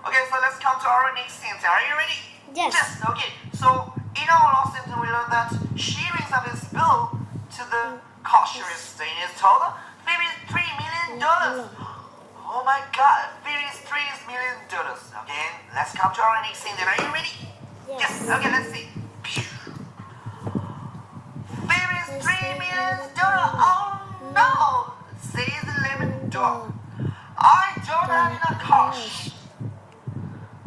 Okay, so let's come to our next sentence. Are you ready? Yes. Okay. So in our last sentence, we learned that she brings up his bill to the cashiers. In his total, $53 million. Oh my God, $53 million. Okay, let's come to our next sentence. Are you ready? Yes. Okay, let's see. $53 million. Oh no, says the lemon dog. I don't have enough cash.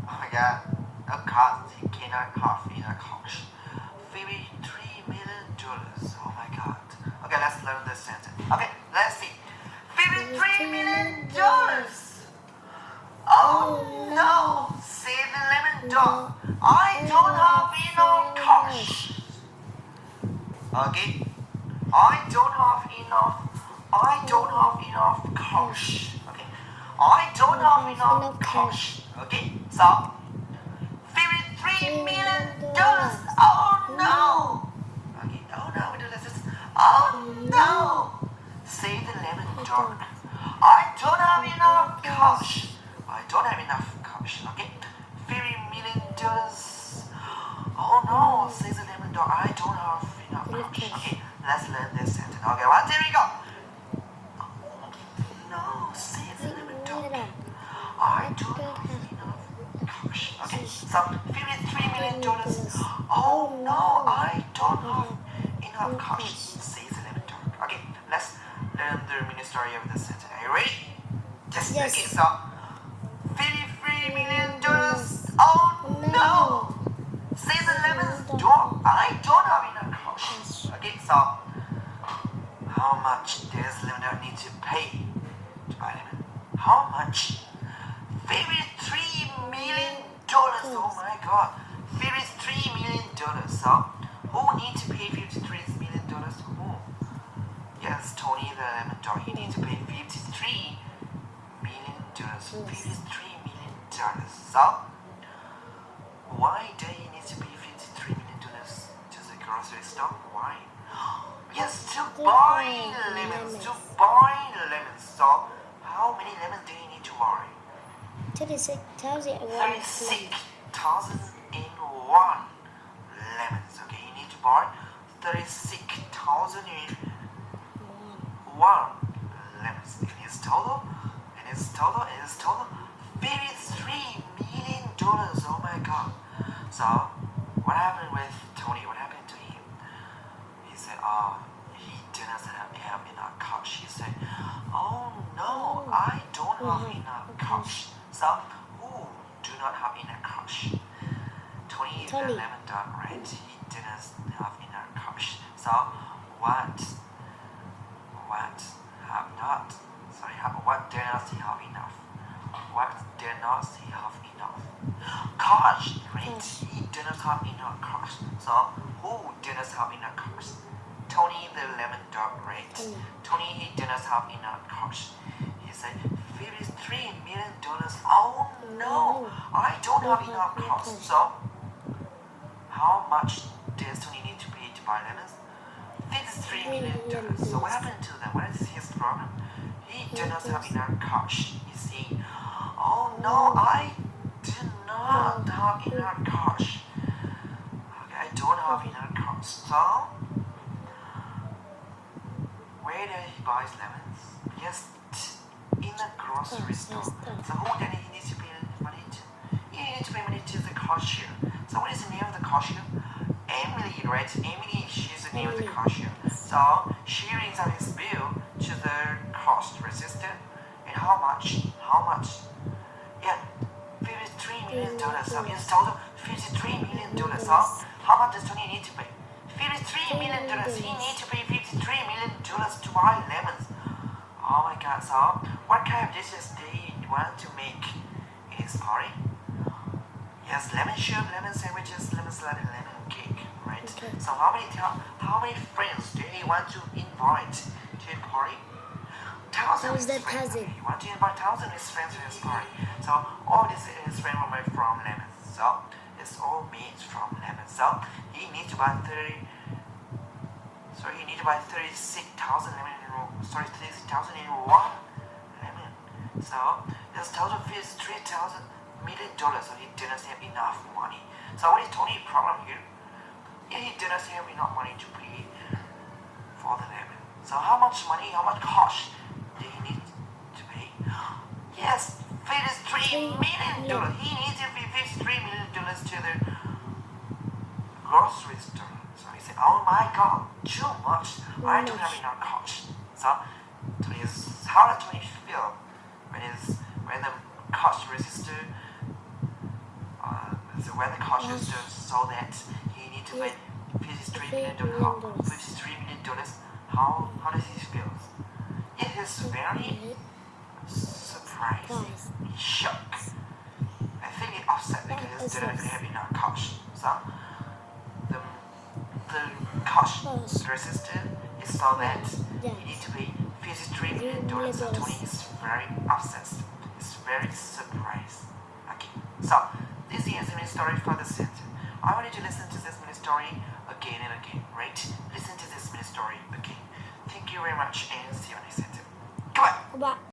Oh my God, a cat he cannot have enough cash. $53 million. Oh my God. Okay, let's learn this sentence. Okay, let's see. $53 million. Oh no, said the lemon dog. I don't have enough cash. Okay, I don't have enough cash. Okay, I don't have enough cash. Okay, so $53 million. Oh no. Okay, oh no, oh no, say the lemon dog. I don't have enough cash. I don't have enough cash. Okay, $50 million. Oh no, says the lemon dog. I don't have enough cash. Okay, let's learn this sentence. Okay, one, there we go. Oh no, says the lemon dog. I don't have enough cash. Okay, so $53 million. Oh no, I don't have enough cash, says the lemon dog. Okay, let's learn the mini story of this sentence. Are you ready? Yes. Okay, so $53 million. Oh no, says the lemon dog. I don't have enough cash. Okay, so how much does lemon dog need to pay to buy lemon? How much? $53 million. Oh my God, $53 million. So who needs to pay $53 million? Who? Yes, Tony the lemon dog. He needs to pay $53 million. $53 million. So why do he need to pay $53 million to the grocery store? Why? Yes, to buy lemons. So how many lemons do you need to buy? 36,001 lemons. Okay, you need to buy 36,001 lemons. It is total $53 million. Oh my God. So what happened with Tony? What happened to him? He said, he didn't have enough cash. He said, oh no, I don't have enough cash. So who do not have enough cash? Tony the lemon dog, right? He didn't have enough cash. So what did not he have enough? What did not he have enough? Cash, right? He did not have enough cash. So who did not have enough cash? Tony the lemon dog, right? Tony, he did not have enough cash. He said, $53 million. Oh no, I don't have enough cash. So how much does Tony need to pay to buy lemons? $53 million. So what happened to them? What is his problem? He did not have enough cash. You see, oh no, I do not have enough cash. Okay, I don't have enough cash. So where did he buy lemons? Yes, in the grocery store. So who did he need to pay money to? He needs to pay money to the cashier. So what is the name of the cashier? Emily, right? Emily, she's the name of the cashier. So she rings out his bill to the cost register. And how much? Yeah, $53 million. So in total, $53 million. So how much does Tony need to pay? $53 million. He needs to pay $53 million to buy lemons. Oh my God. So what kind of dishes do you want to make in his party? Yes, lemon soup, lemon sandwiches, lemon salad, and lemon cake, right? Okay. So how many friends do you want to invite to a party? Thousands. You want to invite thousands of his friends to his party. So all his friends will make from lemons. So it's all made from lemons. So he needs to buy 36,000 lemon. 36,001 lemon. So his total fee is $3,000. million, so he didn't have enough money. So what is Tony's problem here? Yeah, he didn't have enough money to pay for the lemon. So how much money, how much cost did he need to pay? Yes, $53 million. He needs to pay $53 million to the grocery store. So he said, oh my god, too much. I don't have enough cost. So how does Tony feel when the cost register when the cost register saw that he need to pay $53 million, how does he feel? It is very surprised, shocked. I think he upset because he didn't have enough cost. So the cost register is so that he need to pay $53 million. So Tony is very upset. It's very surprised. Okay, so this is a mini story for the sentence. I want you to listen to this mini story again and again, right? Listen to this mini story again. Thank you very much and see you next sentence. Goodbye. Goodbye.